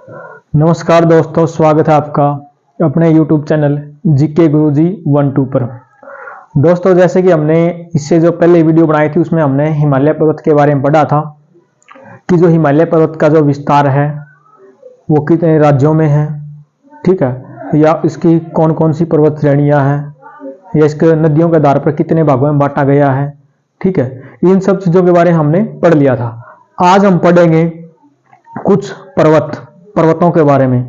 नमस्कार दोस्तों, स्वागत है आपका अपने YouTube चैनल जीके गुरुजी 1-2 पर। दोस्तों, जैसे कि हमने इससे जो पहले वीडियो बनाई थी उसमें हमने हिमालय पर्वत के बारे में पढ़ा था कि जो हिमालय पर्वत का जो विस्तार है वो कितने राज्यों में है, ठीक है, या इसकी कौन कौन सी पर्वत श्रेणियां हैं, या इसके नदियों के आधार पर कितने भागों में बांटा गया है, ठीक है। इन सब चीज़ों के बारे में हमने पढ़ लिया था। आज हम पढ़ेंगे कुछ पर्वतों के बारे में,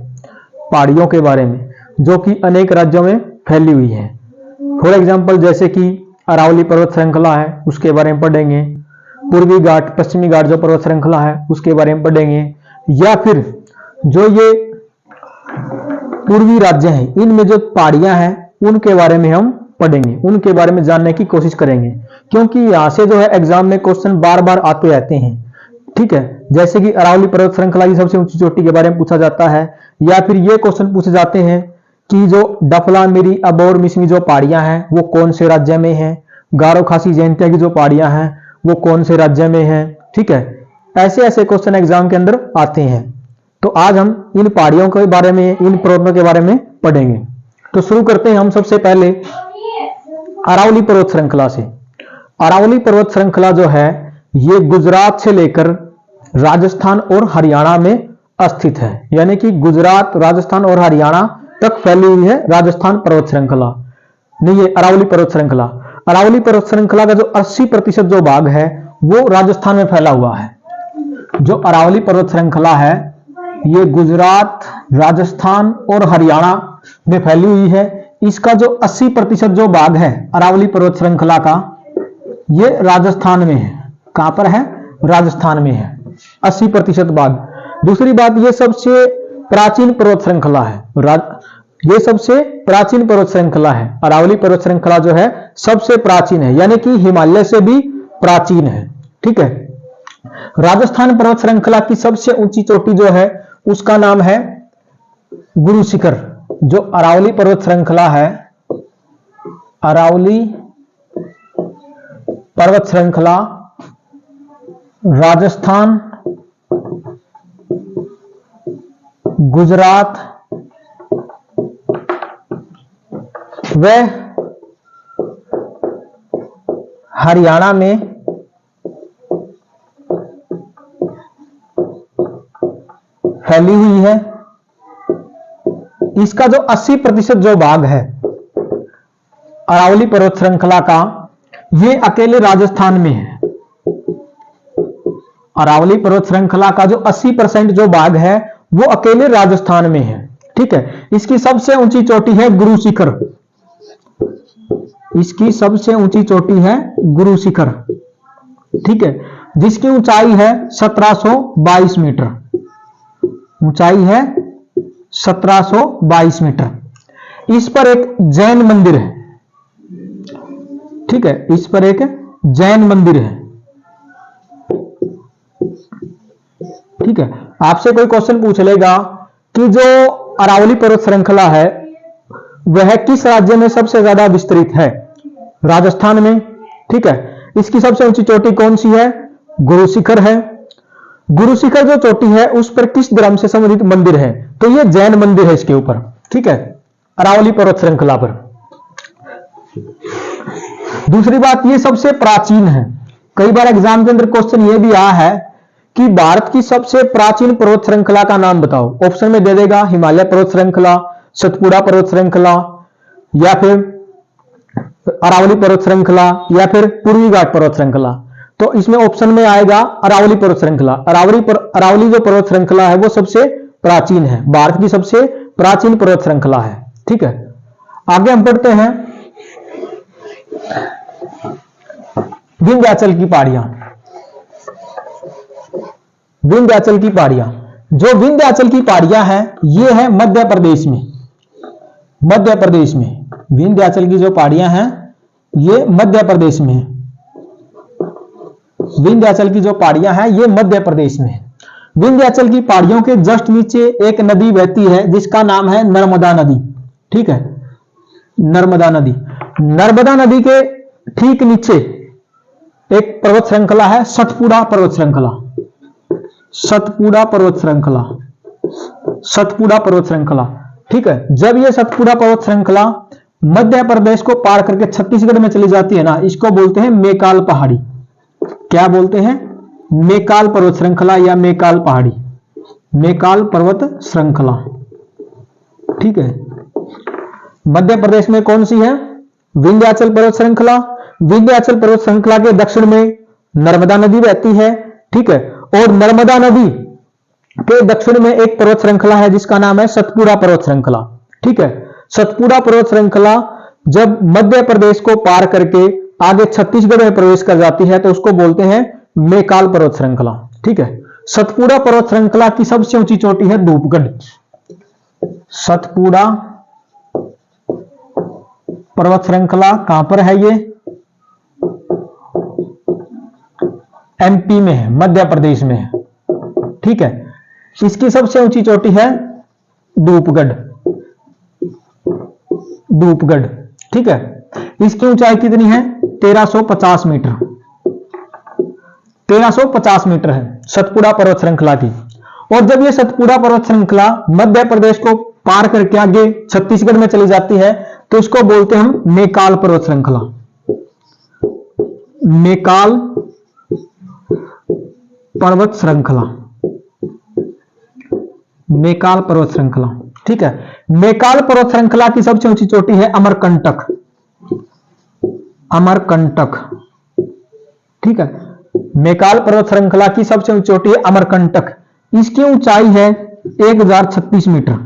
पहाड़ियों के बारे में, जो कि अनेक राज्यों में फैली हुई है। फॉर एग्जाम्पल, जैसे कि अरावली पर्वत श्रृंखला है, उसके बारे में पढ़ेंगे। पूर्वी घाट, पश्चिमी घाट जो पर्वत श्रृंखला है उसके बारे में पढ़ेंगे। या फिर जो ये पूर्वी राज्य हैं, इनमें जो पहाड़ियां हैं उनके बारे में हम पढ़ेंगे, उनके बारे में जानने की कोशिश करेंगे, क्योंकि यहां से जो है एग्जाम में क्वेश्चन बार बार आते रहते हैं, ठीक है। जैसे कि अरावली पर्वत श्रृंखला की सबसे ऊंची चोटी के बारे में पूछा जाता है, या फिर ये क्वेश्चन पूछे जाते हैं कि जो डफला, मिरी, अबोर, मिसमी जो पहाड़ियां हैं वो कौन से राज्य में हैं। गारो, खासी, जयंतिया की जो पहाड़ियां हैं वो कौन से राज्य में हैं, ठीक है। ऐसे ऐसे क्वेश्चन एग्जाम के अंदर आते हैं। तो आज हम इन पहाड़ियों के बारे में, इन पर्वतों के बारे में पढ़ेंगे। तो शुरू करते हैं हम सबसे पहले अरावली पर्वत श्रृंखला से। अरावली पर्वत श्रृंखला जो है ये गुजरात से लेकर राजस्थान और हरियाणा में स्थित है, यानी कि गुजरात, राजस्थान और हरियाणा तक फैली हुई है राजस्थान पर्वत श्रृंखला, नहीं ये अरावली पर्वत श्रृंखला। अरावली पर्वत श्रृंखला का जो 80% जो भाग है वो राजस्थान में फैला हुआ है। जो अरावली पर्वत श्रृंखला है ये गुजरात, राजस्थान और हरियाणा में फैली हुई है। इसका जो 80% जो भाग है अरावली पर्वत श्रृंखला का, ये राजस्थान में है। कहां पर है? राजस्थान में है 80% भाग। दूसरी बात, ये सबसे प्राचीन पर्वत श्रृंखला है। ये सबसे प्राचीन पर्वत श्रृंखला है। अरावली पर्वत श्रृंखला जो है सबसे प्राचीन है, यानी कि हिमालय से भी प्राचीन है, ठीक है। राजस्थान पर्वत श्रृंखला की सबसे ऊंची चोटी जो है उसका नाम है गुरु शिखर। जो अरावली पर्वत श्रृंखला है, अरावली पर्वत श्रृंखला राजस्थान, गुजरात व हरियाणा में फैली हुई है। इसका जो 80% जो भाग है अरावली पर्वत श्रृंखला का, ये अकेले राजस्थान में है। अरावली पर्वत श्रृंखला का जो 80% जो भाग है वो अकेले राजस्थान में है, ठीक है। इसकी सबसे ऊंची चोटी है गुरु शिखर। इसकी सबसे ऊंची चोटी है गुरु शिखर, ठीक है, जिसकी ऊंचाई है 1722 मीटर। ऊंचाई है 1722 मीटर। इस पर एक जैन मंदिर है, ठीक है, इस पर एक जैन मंदिर है, ठीक है। आपसे कोई क्वेश्चन पूछ लेगा कि जो अरावली पर्वत श्रृंखला है वह किस राज्य में सबसे ज्यादा विस्तृत है? राजस्थान में, ठीक है। इसकी सबसे ऊंची चोटी कौन सी है? गुरु शिखर है। गुरु शिखर जो चोटी है उस पर किस धर्म से संबंधित मंदिर है? तो यह जैन मंदिर है इसके ऊपर, ठीक है, अरावली पर्वत श्रृंखला पर। दूसरी बात, ये सबसे प्राचीन है। कई बार एग्जाम के अंदर क्वेश्चन ये भी आया है कि भारत की सबसे प्राचीन पर्वत श्रृंखला का नाम बताओ। ऑप्शन में दे देगा हिमालय पर्वत श्रृंखला, सतपुड़ा पर्वत श्रृंखला, या फिर अरावली पर्वत श्रृंखला, या फिर पूर्वी घाट पर्वत श्रृंखला। तो इसमें ऑप्शन में आएगा अरावली पर्वत श्रृंखला। अरावली जो पर्वत श्रृंखला है वो सबसे प्राचीन है, भारत की सबसे प्राचीन पर्वत श्रृंखला है, ठीक है। आगे हम पढ़ते हैं विंध्याचल की पहाड़ियां। विंध्याचल की पहाड़ियां, जो विंध्याचल की पहाड़ियां हैं ये है मध्य प्रदेश में। मध्य प्रदेश में विंध्याचल की जो पहाड़ियां हैं ये मध्य प्रदेश में है। विंध्याचल की जो पहाड़ियां हैं ये मध्य प्रदेश में है। विंध्याचल की पहाड़ियों के जस्ट नीचे एक नदी बहती है जिसका नाम है नर्मदा नदी, ठीक है, नर्मदा नदी। नर्मदा नदी के ठीक नीचे एक पर्वत श्रृंखला है सतपुड़ा पर्वत श्रृंखला। सतपुड़ा पर्वत श्रृंखला, सतपुड़ा पर्वत श्रृंखला। ठीक है, जब ये सतपुड़ा पर्वत श्रृंखला मध्य प्रदेश को पार करके छत्तीसगढ़ में चली जाती है ना, इसको बोलते हैं मेकाल पहाड़ी। क्या बोलते हैं? मेकाल पर्वत श्रृंखला या मेकाल पहाड़ी, मेकाल पर्वत श्रृंखला। ठीक है, मध्य प्रदेश में कौन सी है? विंध्याचल पर्वत श्रृंखला। विंध्याचल पर्वत श्रृंखला के दक्षिण में नर्मदा नदी बहती है। ठीक है, और नर्मदा नदी के दक्षिण में एक पर्वत श्रृंखला है जिसका नाम है सतपुड़ा पर्वत श्रृंखला। ठीक है, सतपुड़ा पर्वत श्रृंखला जब मध्य प्रदेश को पार करके आगे छत्तीसगढ़ में प्रवेश कर जाती है तो उसको बोलते हैं मेकाल पर्वत श्रृंखला। ठीक है, सतपुड़ा पर्वत श्रृंखला की सबसे ऊंची चोटी है धूपगढ़। सतपुड़ा पर्वत श्रृंखला कहां पर है? ये एमपी में है, मध्य प्रदेश में है। ठीक है, इसकी सबसे ऊंची चोटी है धूपगढ़। धूपगढ़। ठीक है, इसकी ऊंचाई कितनी है? 1350 मीटर। 1350 मीटर है सतपुड़ा पर्वत श्रृंखला की। और जब ये सतपुड़ा पर्वत श्रृंखला मध्य प्रदेश को पार करके आगे छत्तीसगढ़ में चली जाती है तो इसको बोलते हैं हम मेकाल पर्वत श्रृंखला। मेकाल पर्वत श्रृंखला। मेकाल पर्वत श्रृंखला। ठीक है, मेकाल पर्वत श्रृंखला की सबसे ऊंची चोटी है अमरकंटक। अमरकंटक। ठीक है, मेकाल पर्वत श्रृंखला की सबसे ऊंची चोटी है अमरकंटक। इसकी ऊंचाई है 1036 मीटर।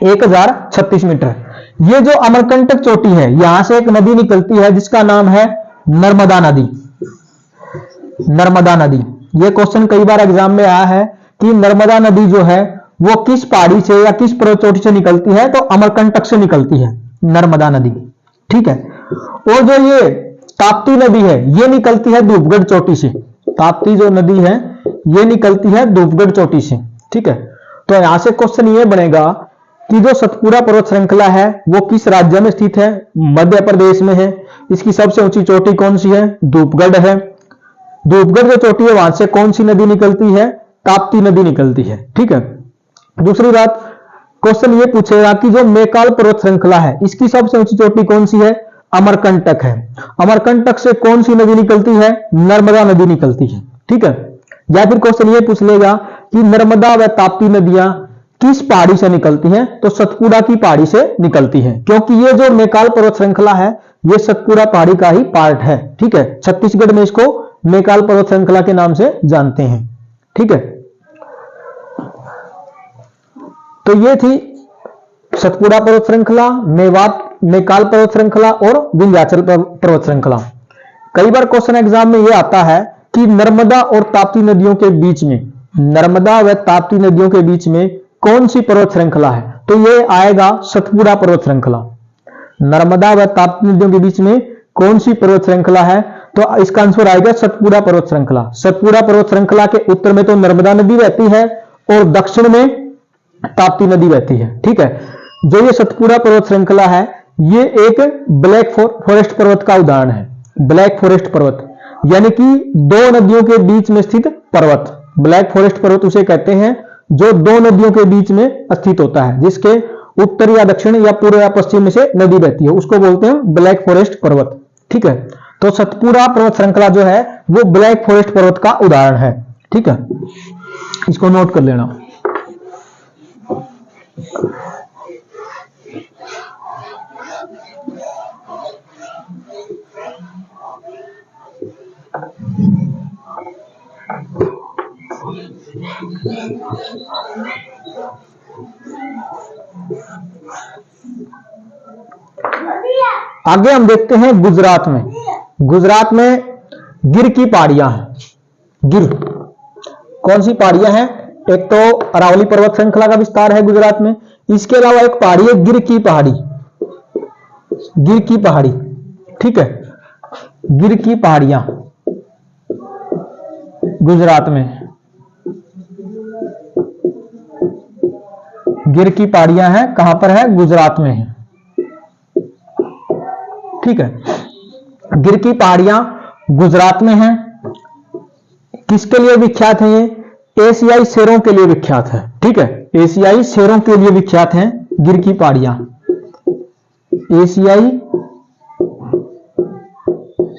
1036 मीटर। ये जो अमरकंटक चोटी है यहां से एक नदी निकलती है जिसका नाम है नर्मदा नदी। नर्मदा नदी। ये क्वेश्चन कई बार एग्जाम में आया है कि नर्मदा नदी जो है वो किस पहाड़ी से या किस पर्वत चोटी से निकलती है, तो अमरकंटक से निकलती है नर्मदा नदी। ठीक है, और जो ये ताप्ती नदी है ये निकलती है धूपगढ़ चोटी से। ताप्ती जो नदी है ये निकलती है धूपगढ़ चोटी से। ठीक है, तो यहां से क्वेश्चन ये बनेगा कि जो सतपुड़ा पर्वत श्रृंखला है वो किस राज्य में स्थित है? मध्य प्रदेश में है। इसकी सबसे ऊंची चोटी कौन सी है? धूपगढ़ है। धूपगढ़ जो चोटी है वहां से कौन सी नदी निकलती है? ताप्ती नदी निकलती है। ठीक है, दूसरी बात क्वेश्चन ये पूछेगा कि जो मेकाल पर्वत श्रृंखला है इसकी सबसे ऊंची चोटी कौन सी है? अमरकंटक है। अमरकंटक से कौन सी नदी निकलती है? नर्मदा नदी निकलती है। ठीक है, या फिर क्वेश्चन ये पूछ लेगा कि नर्मदा व ताप्ती नदियां किस पहाड़ी से निकलती हैं? तो सतपुड़ा की पहाड़ी से निकलती हैं, क्योंकि ये जो मेकाल पर्वत श्रृंखला है ये सतपुड़ा पहाड़ी का ही पार्ट है। ठीक है, छत्तीसगढ़ में इसको मेकाल पर्वत श्रृंखला के नाम से जानते हैं। ठीक है, तो ये थी सतपुड़ा पर्वत श्रृंखला, मेवात मेकाल पर्वत श्रृंखला और विंध्याचल पर्वत श्रृंखला। कई बार क्वेश्चन एग्जाम में ये आता है कि नर्मदा और ताप्ती नदियों के बीच में, नर्मदा व ताप्ती नदियों के बीच में कौन सी पर्वत श्रृंखला है? तो ये आएगा सतपुड़ा पर्वत श्रृंखला। नर्मदा व ताप्ती नदियों के बीच में कौन सी पर्वत श्रृंखला है? तो इसका आंसर आएगा सतपुड़ा पर्वत श्रृंखला। सतपुड़ा पर्वत श्रृंखला के उत्तर में तो नर्मदा नदी बहती है और दक्षिण में ताप्ती नदी बहती है। ठीक है, जो ये सतपुड़ा पर्वत श्रृंखला है ये एक ब्लैक फॉरेस्ट पर्वत का उदाहरण है। ब्लैक फॉरेस्ट पर्वत यानी कि दो नदियों के बीच में स्थित पर्वत। ब्लैक फॉरेस्ट पर्वत उसे कहते हैं जो दो नदियों के बीच में स्थित होता है, जिसके उत्तर या दक्षिण या पूर्व या पश्चिम में से नदी बहती है, उसको बोलते हैं ब्लैक फॉरेस्ट पर्वत। ठीक है, तो सतपुड़ा पर्वत श्रृंखला जो है वो ब्लैक फॉरेस्ट पर्वत का उदाहरण है। ठीक है, इसको नोट कर लेना। आगे हम देखते हैं गुजरात में। गुजरात में गिर की पहाड़ियां हैं। गिर कौन सी पहाड़ियां हैं? एक तो अरावली पर्वत श्रृंखला का विस्तार है गुजरात में, इसके अलावा एक पहाड़ी है गिर की पहाड़ी। गिर की पहाड़ी। ठीक है, गिर की पहाड़ियां गुजरात में। गिर की पहाड़ियां हैं, कहां पर है? गुजरात में है। ठीक है, गिर की पहाड़ियां गुजरात में हैं। किसके लिए विख्यात है ये? एशियाई शेरों के लिए विख्यात है। ठीक है, एशियाई शेरों के लिए विख्यात हैं गिर की पहाड़ियां, एशियाई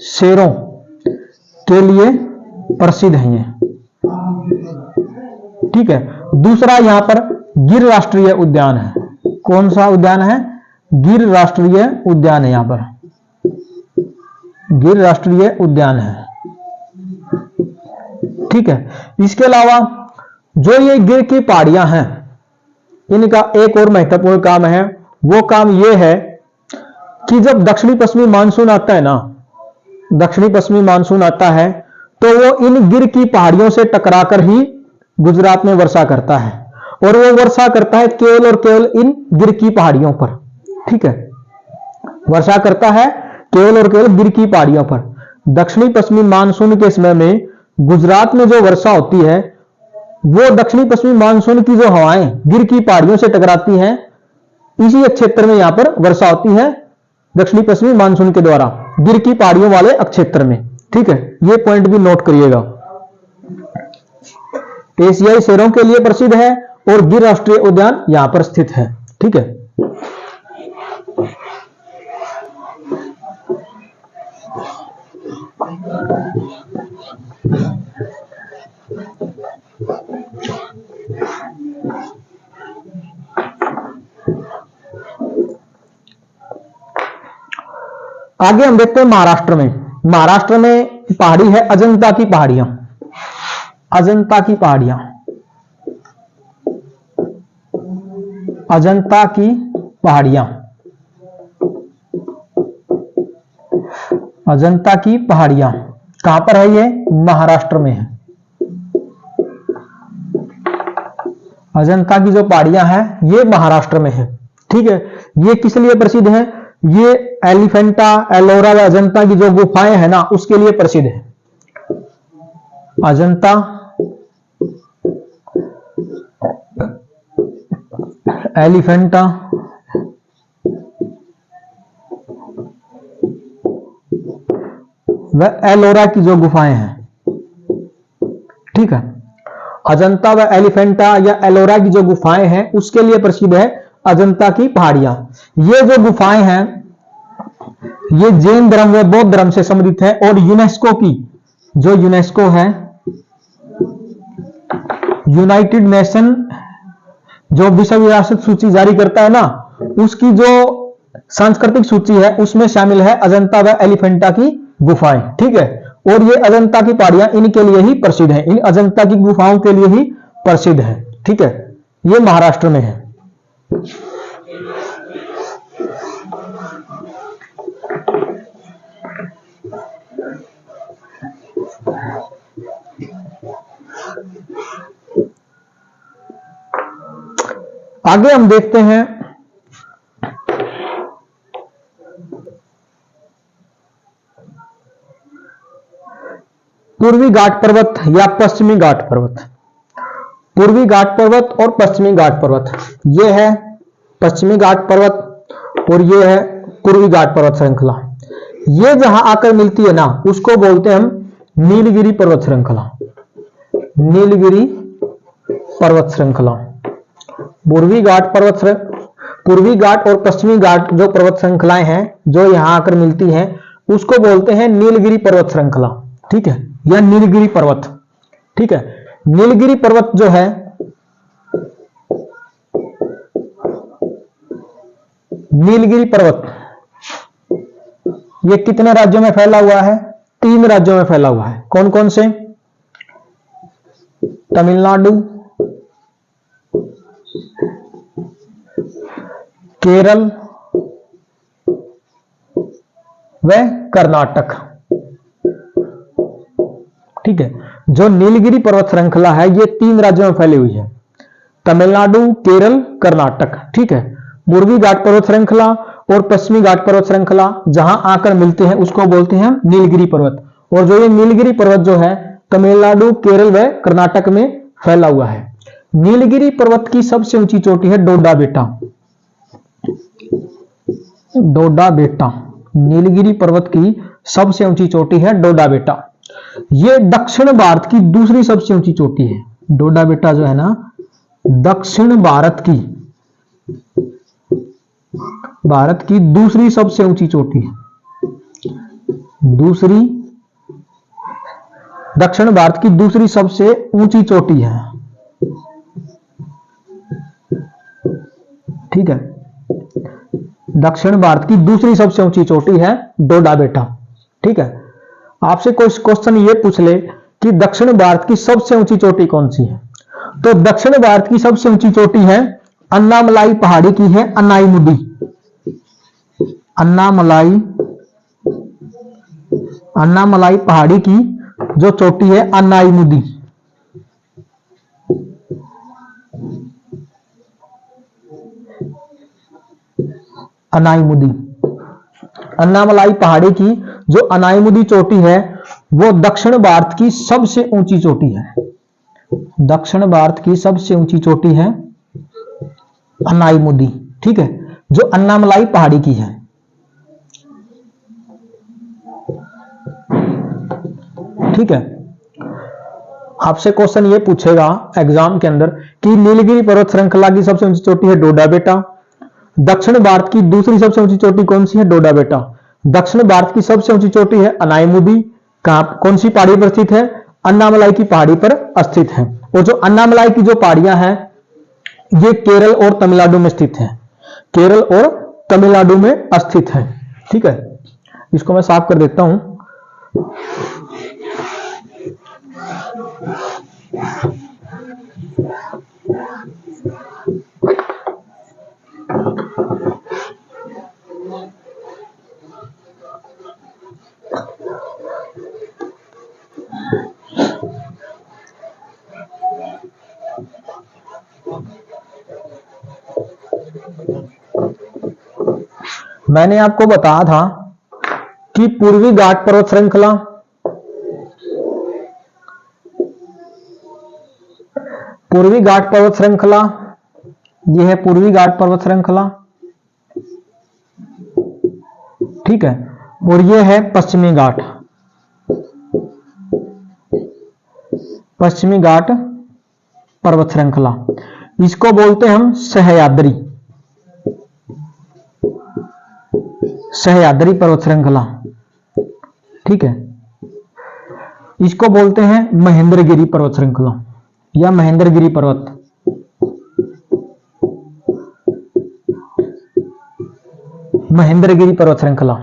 शेरों के लिए प्रसिद्ध हैं ये। ठीक है, दूसरा यहां पर गिर राष्ट्रीय उद्यान है। कौन सा उद्यान है? गिर राष्ट्रीय उद्यान है। यहां पर गिर राष्ट्रीय उद्यान है। ठीक है, इसके अलावा जो ये गिर की पहाड़ियां हैं, इनका एक और महत्वपूर्ण काम है। वो काम ये है कि जब दक्षिणी पश्चिमी मानसून आता है ना, दक्षिणी पश्चिमी मानसून आता है तो वो इन गिर की पहाड़ियों से टकराकर ही गुजरात में वर्षा करता है, और वो वर्षा करता है केवल और केवल इन गिर की पहाड़ियों पर। ठीक है, वर्षा करता है केवल और केवल गिर की पहाड़ियों पर। दक्षिणी पश्चिमी मानसून के समय में गुजरात में जो वर्षा होती है, वो दक्षिणी पश्चिमी मानसून की जो हवाएं गिर की पहाड़ियों से टकराती हैं, इसी क्षेत्र में यहां पर वर्षा होती है दक्षिणी पश्चिमी मानसून के द्वारा, गिर की पहाड़ियों वाले क्षेत्र में। ठीक है, ये पॉइंट भी नोट करिएगा। एशियाई शेरों के लिए प्रसिद्ध है और गिर राष्ट्रीय उद्यान यहां पर स्थित है। ठीक है, आगे हम देखते हैं महाराष्ट्र में। महाराष्ट्र में पहाड़ी है अजंता की पहाड़ियां, अजंता की पहाड़ियां, अजंता की पहाड़ियां, अजंता की पहाड़ियां कहां पर है? ये महाराष्ट्र में है। अजंता की जो पहाड़ियां हैं ये महाराष्ट्र में है। ठीक है, ये किस लिए प्रसिद्ध है? ये एलिफेंटा, एलोरा व अजंता की जो गुफाएं हैं ना, उसके लिए प्रसिद्ध है। अजंता, एलिफेंटा व एलोरा की जो गुफाएं हैं। ठीक है, अजंता व एलिफेंटा या एलोरा की जो गुफाएं हैं उसके लिए प्रसिद्ध है अजंता की पहाड़ियां। ये जो गुफाएं हैं ये जैन धर्म व बौद्ध धर्म से संबंधित है, और यूनेस्को की जो यूनेस्को है, यूनाइटेड नेशन जो विश्व विरासत सूची जारी करता है ना, उसकी जो सांस्कृतिक सूची है उसमें शामिल है अजंता व एलिफेंटा की गुफाएं। ठीक है, और ये अजंता की पहाड़ियां इनके लिए ही प्रसिद्ध है, इन अजंता की गुफाओं के लिए ही प्रसिद्ध है। ठीक है, ये महाराष्ट्र में है। आगे हम देखते हैं पूर्वी घाट पर्वत या पश्चिमी घाट पर्वत। पूर्वी घाट पर्वत और पश्चिमी घाट पर्वत, यह है पश्चिमी घाट पर्वत और यह है पूर्वी घाट पर्वत श्रृंखला। ये जहां आकर मिलती है ना, उसको बोलते हैं हम नीलगिरी पर्वत श्रृंखला। नीलगिरी पर्वत श्रृंखला। पूर्वी घाट और पश्चिमी घाट जो पर्वत श्रृंखलाएं हैं जो यहां आकर मिलती हैं, उसको बोलते हैं नीलगिरी पर्वत श्रृंखला। ठीक है, या नीलगिरी पर्वत। ठीक है, नीलगिरी पर्वत जो है नीलगिरी पर्वत ये कितने राज्यों में फैला हुआ है? 3 राज्यों में फैला हुआ है। कौन कौन से? तमिलनाडु, केरल व कर्नाटक। ठीक है, जो नीलगिरी पर्वत श्रृंखला है ये 3 राज्यों में फैली हुई है, तमिलनाडु, केरल, कर्नाटक। ठीक है, पूर्वी घाट पर्वत श्रृंखला और पश्चिमी घाट पर्वत श्रृंखला जहां आकर मिलते हैं उसको बोलते हैं नीलगिरी पर्वत। और जो ये नीलगिरी पर्वत जो है तमिलनाडु, केरल व कर्नाटक में फैला हुआ है। नीलगिरी पर्वत की सबसे ऊंची चोटी है डोडा बेटा। डोडा बेटा नीलगिरी पर्वत की सबसे ऊंची चोटी है डोडा बेटा। यह दक्षिण भारत की दूसरी सबसे ऊंची चोटी है। डोडा बेटा जो है ना दक्षिण भारत की दूसरी सबसे ऊंची चोटी है। दक्षिण भारत की दूसरी सबसे ऊंची चोटी है। ठीक है, दक्षिण भारत की दूसरी सबसे ऊंची चोटी है डोडा बेटा। ठीक है, आपसे कोई क्वेश्चन ये पूछ ले कि दक्षिण भारत की सबसे ऊंची चोटी कौन सी है, तो दक्षिण भारत की सबसे ऊंची चोटी है अन्नामलाई पहाड़ी की है अनाईमुदी। अन्नामलाई पहाड़ी की जो चोटी है अनाईमुदी। अन्नामलाई पहाड़ी की जो अनाईमुदी चोटी है वो दक्षिण भारत की सबसे ऊंची चोटी है। दक्षिण भारत की सबसे ऊंची चोटी है अनाईमुदी। ठीक है, जो अन्नामलाई पहाड़ी की है। ठीक है, आपसे क्वेश्चन ये पूछेगा एग्जाम के अंदर कि नीलगिरी पर्वत श्रृंखला की सबसे ऊंची चोटी है डोडा बेटा। दक्षिण भारत की दूसरी सबसे ऊंची चोटी कौन सी है? डोडा बेटा। दक्षिण भारत की सबसे ऊंची चोटी है अनाईमुदी। कौन सी पहाड़ी पर स्थित है? अन्नामलाई की पहाड़ी पर स्थित है। और जो अन्नामलाई की जो पहाड़ियां हैं ये केरल और तमिलनाडु में स्थित है। केरल और तमिलनाडु में स्थित है। ठीक है, इसको मैं साफ कर देता हूं। मैंने आपको बताया था कि पूर्वी घाट पर्वत श्रृंखला यह है पूर्वी घाट पर्वत श्रृंखला। ठीक है, और यह है पश्चिमी घाट पर्वत श्रृंखला। इसको बोलते हैं हम सह्याद्री पर्वत श्रृंखला। ठीक है, इसको बोलते हैं महेंद्रगिरी पर्वत श्रृंखला या महेंद्रगिरी पर्वत। महेंद्रगिरी पर्वत श्रृंखला।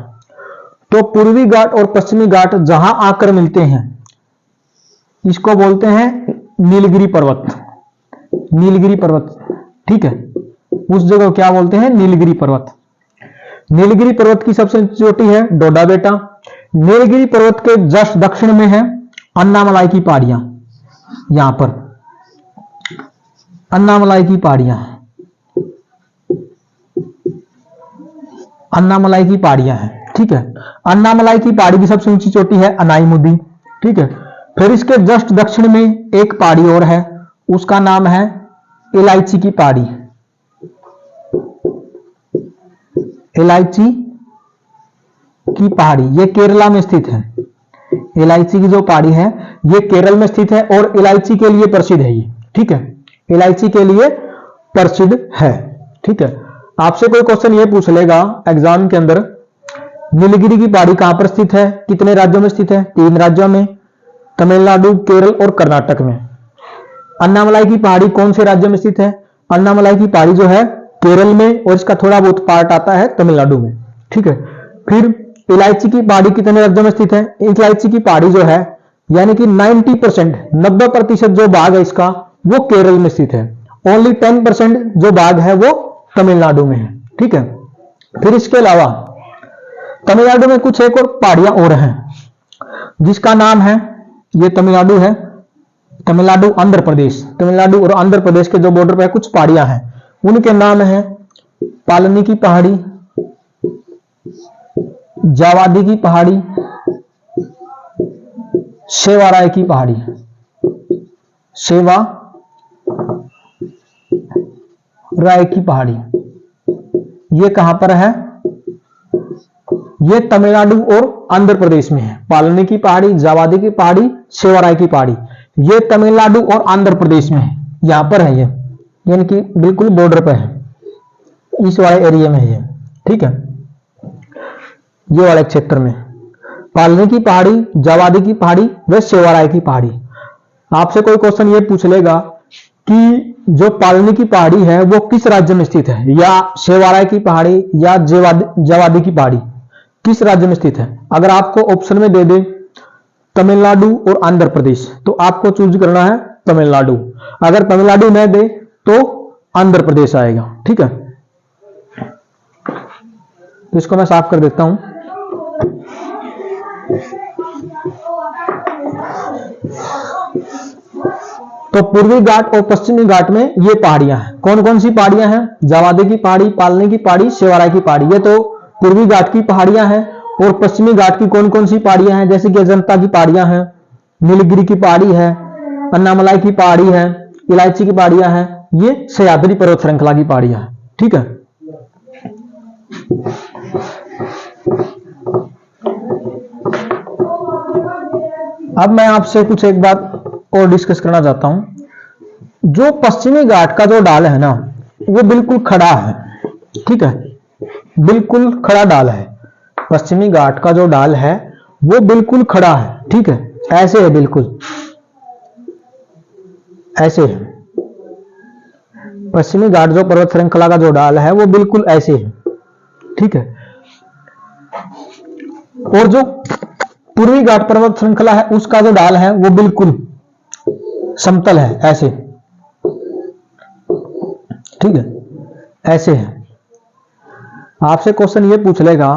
तो पूर्वी घाट और पश्चिमी घाट जहां आकर मिलते हैं इसको बोलते हैं नीलगिरी पर्वत। ठीक है, उस जगह को क्या बोलते हैं? नीलगिरी पर्वत। नीलगिरी पर्वत की सबसे ऊंची चोटी है डोडा बेटा। नीलगिरी पर्वत के जस्ट दक्षिण में है अन्नामलाई की पहाड़ियां। यहां पर अन्नामलाई की पहाड़ियां हैं। ठीक है, अन्नामलाई की पहाड़ी की सबसे ऊंची चोटी है अनाईमुदी। ठीक है, फिर इसके जस्ट दक्षिण में एक पहाड़ी और है, उसका नाम है इलायची की पहाड़ी। इलायची की पहाड़ी ये केरला में स्थित है। इलायची की जो पहाड़ी है ये केरल में स्थित है और इलायची के लिए प्रसिद्ध है ये। ठीक है, इलायची के लिए प्रसिद्ध है। ठीक है, आपसे कोई क्वेश्चन ये पूछ लेगा एग्जाम के अंदर नीलगिरी की पहाड़ी कहां पर स्थित है? कितने राज्यों में स्थित है? 3 राज्यों में, तमिलनाडु, केरल और कर्नाटक में। अन्नामलाई की पहाड़ी कौन से राज्य में स्थित है? अन्नामलाई की पहाड़ी जो है केरल में और इसका थोड़ा बहुत पार्ट आता है तमिलनाडु में। ठीक है, फिर इलायची की पहाड़ी कितने राज्यों में स्थित है? इलायची की पहाड़ी जो है यानी कि 90% जो भाग है इसका वो केरल में स्थित है। ओनली 10% जो भाग है वो तमिलनाडु में है। ठीक है, फिर इसके अलावा तमिलनाडु में कुछ एक और पहाड़ियां और हैं जिसका नाम है, ये तमिलनाडु है, तमिलनाडु आंध्र प्रदेश। तमिलनाडु और आंध्र प्रदेश के जो बॉर्डर पर कुछ पहाड़ियां हैं उनके नाम है पालनी की पहाड़ी, जावादी की पहाड़ी, सेवाराय की पहाड़ी। सेवाराय की पहाड़ी ये कहां पर है? ये तमिलनाडु और आंध्र प्रदेश में है। पालनी की पहाड़ी, जावादी की पहाड़ी, सेवाराय की पहाड़ी ये तमिलनाडु और आंध्र प्रदेश में है, यहां पर है ये, यानी कि बिल्कुल बॉर्डर पे है, इस वाले एरिया में है ये, ठीक है, ये वाले क्षेत्र में। पालनी की पहाड़ी, जावादी की पहाड़ी व सेवाराय की पहाड़ी। आपसे कोई क्वेश्चन ये पूछ लेगा कि जो पालनी की पहाड़ी है वो किस राज्य में स्थित है, या सेवाराय की पहाड़ी या जावादी की पहाड़ी किस राज्य में स्थित है। अगर आपको ऑप्शन में दे दे तमिलनाडु और आंध्र प्रदेश, तो आपको चूज करना है तमिलनाडु। अगर तमिलनाडु न दे तो आंध्र प्रदेश आएगा, ठीक है। तो इसको मैं साफ कर देता हूं। तो पूर्वी घाट और पश्चिमी घाट में ये पहाड़ियां हैं। कौन कौन सी पहाड़ियां हैं? जावादी की पहाड़ी, पालनी की पहाड़ी, सेवाराय की पहाड़ी। ये तो पूर्वी घाट की पहाड़ियां हैं। और पश्चिमी घाट की कौन कौन सी पहाड़ियां हैं? जैसे कि अजंता की पहाड़ियां हैं, नीलगिरी की पहाड़ी है, अन्नामलाई की पहाड़ी है, इलायची की पहाड़ियां हैं, ये सह्याद्री पर्वत श्रृंखला की पहाड़ियां हैं, ठीक है। अब मैं आपसे कुछ एक बात और डिस्कस करना चाहता हूं। जो पश्चिमी घाट का जो ढाल है ना, वो बिल्कुल खड़ा है, ठीक है, बिल्कुल खड़ा ढाल है। पश्चिमी घाट का जो ढाल है वो बिल्कुल खड़ा है, ठीक है, ऐसे है, बिल्कुल ऐसे है। पश्चिमी घाट जो पर्वत श्रृंखला का जो ढाल है वो बिल्कुल ऐसे है, ठीक है। और जो पूर्वी घाट पर्वत श्रृंखला है उसका जो ढाल है वो बिल्कुल समतल है, ऐसे, ठीक है, ऐसे है। आपसे क्वेश्चन ये पूछ लेगा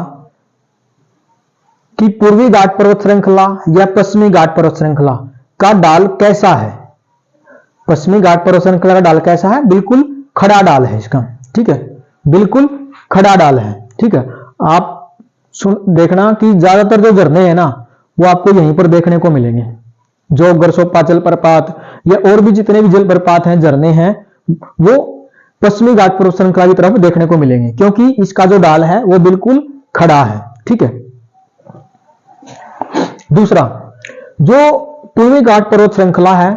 कि पूर्वी घाट पर्वत श्रृंखला या पश्चिमी घाट पर्वत श्रृंखला का ढाल कैसा है। पश्चिमी घाट पर्वत श्रृंखला का ढाल कैसा है? बिल्कुल खड़ा ढाल है इसका, ठीक है, बिल्कुल खड़ा ढाल है, ठीक है। आप देखना कि ज्यादातर जो झरने हैं ना वो आपको यहीं पर देखने को मिलेंगे। जो गरसोप्पा जलप्रपात या और भी जितने भी जलप्रपात हैं, झरने हैं, वो पश्चिमी घाट पर्वत श्रृंखला की तरफ देखने को मिलेंगे, क्योंकि इसका जो ढाल है वो बिल्कुल खड़ा है, ठीक है। दूसरा, जो पूर्वी घाट पर्वत श्रृंखला है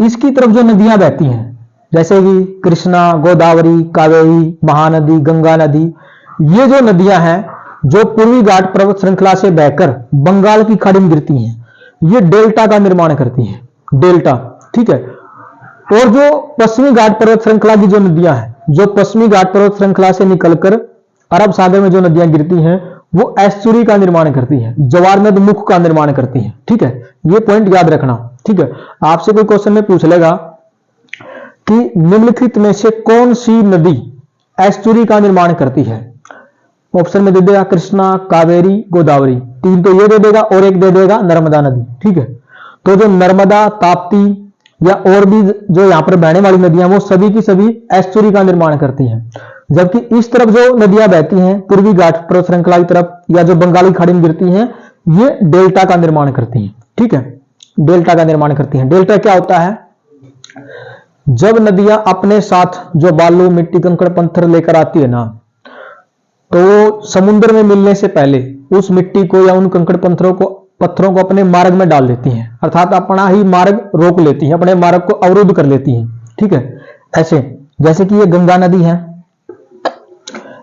इसकी तरफ जो नदियां बहती हैं, जैसे कि कृष्णा, गोदावरी, कावेरी, महानदी, गंगा नदी, ये जो नदियां हैं जो पूर्वी घाट पर्वत श्रृंखला से बहकर बंगाल की खाड़ी में गिरती हैं, ये डेल्टा का निर्माण करती हैं, डेल्टा, ठीक है। और जो पश्चिमी घाट पर्वत श्रृंखला की जो नदियां हैं, जो पश्चिमी घाट पर्वत श्रृंखला से निकलकर अरब सागर में जो नदियां गिरती हैं वो एस्चुरी का निर्माण करती हैं, जवार नद मुख का निर्माण करती हैं, ठीक है। ये पॉइंट याद रखना, ठीक है। आपसे कोई क्वेश्चन में पूछ लेगा कि निम्नलिखित में से कौन सी नदी एस्चुरी का निर्माण करती है, ऑप्शन में दे देगा कृष्णा, कावेरी, गोदावरी, तीन तो ये दे देगा और एक दे देगा नर्मदा नदी, ठीक है। तो जो नर्मदा, ताप्ती या और भी जो यहां पर बहने वाली नदियां वो सभी की सभी एस्चुरी का निर्माण करती हैं। जबकि इस तरफ जो नदियां बहती हैं पूर्वी घाट पर्वत श्रृंखला की तरफ या जो बंगाली खाड़ी में गिरती हैं, ये डेल्टा का निर्माण करती हैं, ठीक है, डेल्टा का निर्माण करती हैं। डेल्टा क्या होता है? जब नदियां अपने साथ जो बालू, मिट्टी, कंकड़, पत्थर लेकर आती है ना, तो समुद्र में मिलने से पहले उस मिट्टी को या उन कंकड़ पत्थरों को अपने मार्ग में डाल देती हैं, अर्थात अपना ही मार्ग रोक लेती हैं, अपने मार्ग को अवरुद्ध कर लेती हैं, ठीक है। ऐसे जैसे कि ये गंगा नदी है,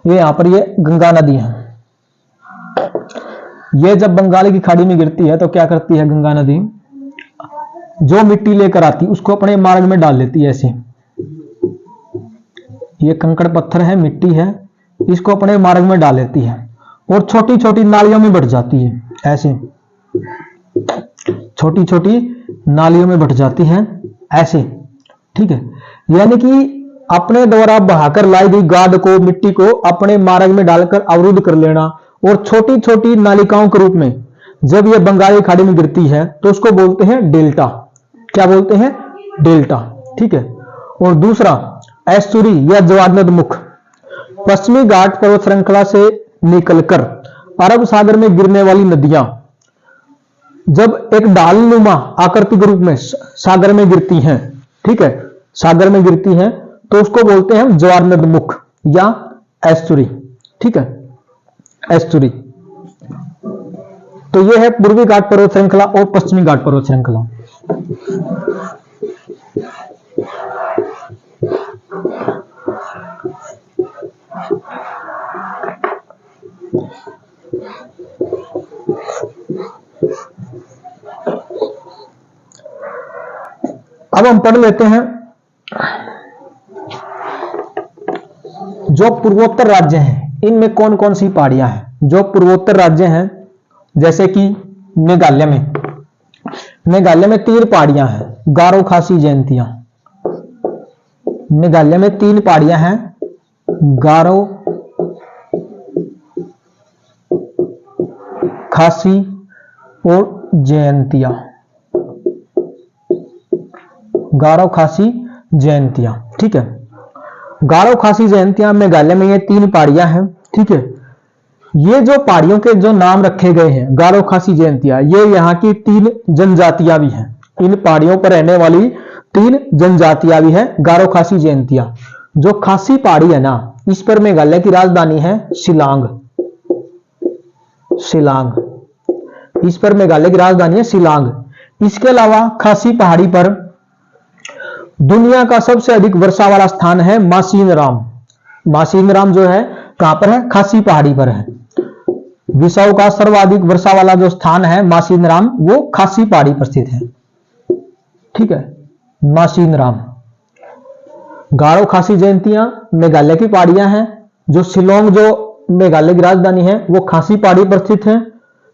ये यहां पर ये गंगा नदी है, ये जब बंगाल की खाड़ी में गिरती है तो क्या करती है गंगा नदी? जो मिट्टी लेकर आती उसको अपने मार्ग में डाल लेती है, ऐसे, ये कंकड़ पत्थर है, मिट्टी है, इसको अपने मार्ग में डाल लेती है और छोटी छोटी नालियों में बढ़ जाती है, ऐसे छोटी छोटी नालियों में बढ़ जाती है, ऐसे, ठीक है। यानी कि अपने द्वारा बहाकर लाई गई गाद को, मिट्टी को अपने मार्ग में डालकर अवरुद्ध कर लेना, और छोटी छोटी नालिकाओं के रूप में जब यह बंगाली खाड़ी में गिरती है तो उसको बोलते हैं डेल्टा। क्या बोलते हैं? डेल्टा, ठीक है। और दूसरा एस्चुरी या जवारनद मुख, पश्चिमी घाट पर्वत श्रृंखला से निकलकर अरब सागर में गिरने वाली नदियां जब एक ढालनुमा आकृति के रूप में सागर में गिरती हैं, ठीक है, सागर में गिरती हैं, तो उसको बोलते हैं जवारनद मुख या एस्चुरी, ठीक है, एस्चुरी। तो यह है पूर्वी घाट पर्वत श्रृंखला और पश्चिमी घाट पर्वत श्रृंखला। अब हम पढ़ लेते हैं जो पूर्वोत्तर राज्य हैं इनमें कौन कौन सी पहाड़ियां हैं। जो पूर्वोत्तर राज्य हैं जैसे कि मेघालय में 3 पहाड़ियां हैं, गारो, खासी, जयंतिया। मेघालय में 3 पहाड़ियां हैं, गारो, खासी और जयंतिया। गारो, खासी, जयंतिया। ठीक है, गारो, खासी, जयंतिया मेघालय में ये 3 पहाड़ियां हैं। ठीक है, ये जो पहाड़ियों के जो नाम रखे गए हैं गारो, खासी, जयंतिया, ये यहाँ की 3 जनजातियां भी हैं। इन पहाड़ियों पर रहने वाली 3 जनजातियां भी हैं, गारो, खासी, जयंतिया। जो खासी पहाड़ी है ना, इस पर मेघालय की राजधानी है शिलांग। इस पर मेघालय की राजधानी है शिलांग। इसके अलावा खासी पहाड़ी पर दुनिया का सबसे अधिक वर्षा वाला स्थान है मासीनराम। मासीनराम जो है कहां पर है? खासी पहाड़ी पर है। विश्व का सर्वाधिक वर्षा वाला जो स्थान है मासीनराम, वो खासी पहाड़ी पर स्थित है। ठीक है, मासीनराम। गारो, खासी, जयंतिया मेघालय की पहाड़ियां हैं। जो शिलोंग जो मेघालय की राजधानी है वो खासी पहाड़ी पर स्थित है।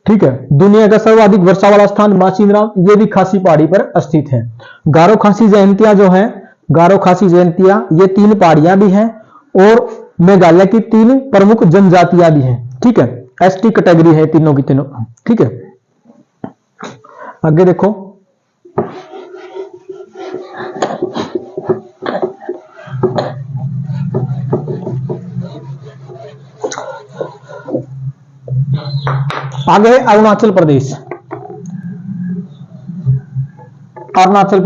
ठीक है, दुनिया का सर्वाधिक वर्षा वाला स्थान मासीनराम, ये भी खासी पहाड़ी पर स्थित है। गारो, खासी, जयंतिया जो है, गारो, खासी, जयंतिया ये 3 पहाड़ियां भी हैं और मेघालय की 3 प्रमुख जनजातियां भी हैं। ठीक है, एसटी कैटेगरी है तीनों की तीनों। ठीक है, आगे देखो। आगे है अरुणाचल प्रदेश। अरुणाचल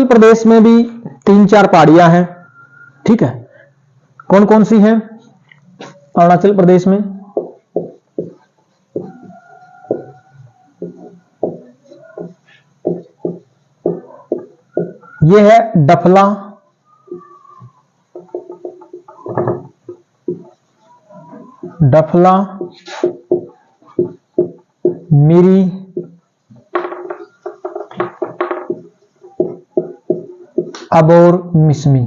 प्रदेश में भी 3-4 पहाड़ियां हैं। ठीक है, कौन कौन सी हैं अरुणाचल प्रदेश में? यह है डफला, मिरी, अबोर, मिसमी।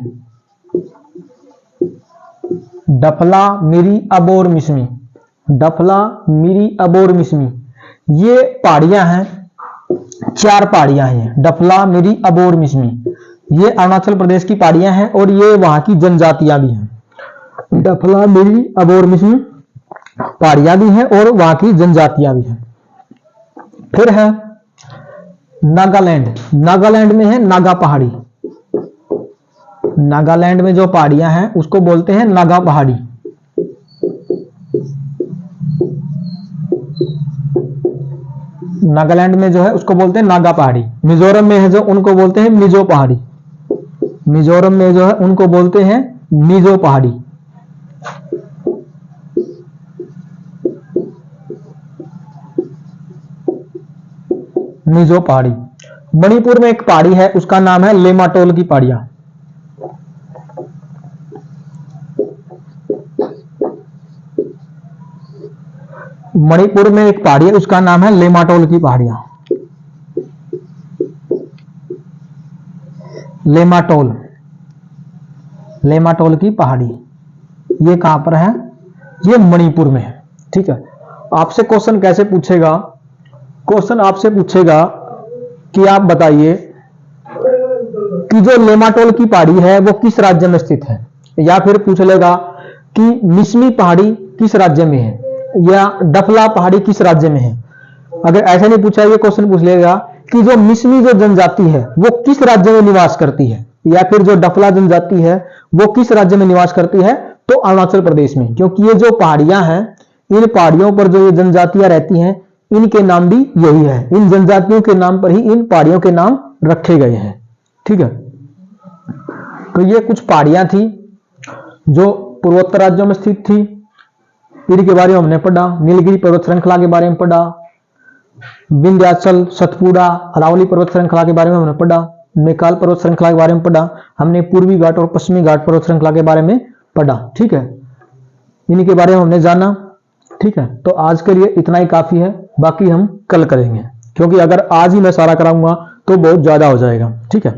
डफला, मिरी, अबोर, मिसमी। डफला, मिरी, अबोर, मिसमी, ये पहाड़ियां हैं। 4 पहाड़ियां हैं, डफला, मिरी, अबोर, मिसमी। ये अरुणाचल प्रदेश की पहाड़ियां हैं और ये वहां की जनजातियां भी हैं। डफला, मिरी, अबोर, मिसमी पहाड़ियां भी हैं और वहां की जनजातियां भी हैं। फिर है नागालैंड। नागालैंड में है नागा पहाड़ी। नागालैंड में जो पहाड़ियां हैं उसको बोलते हैं नागा पहाड़ी। नागालैंड में जो है उसको बोलते हैं नागा पहाड़ी। मिजोरम में है जो उनको बोलते हैं मिजो पहाड़ी। मिजोरम में जो है उनको बोलते हैं मिजो पहाड़ी। मिजो पहाड़ी। मणिपुर में एक पहाड़ी है उसका नाम है लेमाटोल की पहाड़ियां। मणिपुर में एक पहाड़ी है उसका नाम है लेमाटोल की पहाड़ियां। लेमाटोल की पहाड़ी ये कहां पर है? ये मणिपुर में है। ठीक है, आपसे क्वेश्चन कैसे पूछेगा? क्वेश्चन आपसे पूछेगा कि आप बताइए कि जो लेमाटोल की पहाड़ी है वो किस राज्य में स्थित है, या फिर पूछ लेगा कि मिसमी पहाड़ी किस राज्य में है, या डफला पहाड़ी किस राज्य में है। अगर ऐसा नहीं पूछा, ये क्वेश्चन पूछ लेगा कि जो मिसमी जो जनजाति है वो किस राज्य में निवास करती है, या फिर जो डफला जनजाति है वो किस राज्य में निवास करती है, तो अरुणाचल प्रदेश में। क्योंकि ये जो पहाड़ियां हैं, इन पहाड़ियों पर जो ये जनजातियां रहती हैं, इनके नाम भी यही है। इन जनजातियों के नाम पर ही इन पहाड़ियों के नाम रखे गए हैं। ठीक है, तो ये कुछ पहाड़ियां थी जो पूर्वोत्तर राज्यों में स्थित थी। इनके बारे में हमने पढ़ा। नीलगिरी पर्वत श्रृंखला के बारे में पढ़ा, विंध्याचल, सतपुड़ा, अरावली पर्वत श्रृंखला के बारे में हमने पढ़ा, मैकाल पर्वत श्रृंखला के बारे में पढ़ा, हमने पूर्वी घाट और पश्चिमी घाट पर्वत श्रृंखला के बारे में पढ़ा। ठीक है, इन्हीं के बारे में हमने जाना। ठीक है, तो आज के लिए इतना ही काफी है, बाकी हम कल करेंगे, क्योंकि अगर आज ही मैं सारा कराऊंगा तो बहुत ज्यादा हो जाएगा। ठीक है,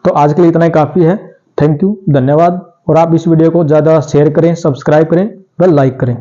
तो आज के लिए इतना ही काफी है। थैंक यू, धन्यवाद। और आप इस वीडियो को ज्यादा शेयर करें, सब्सक्राइब करें व लाइक करें।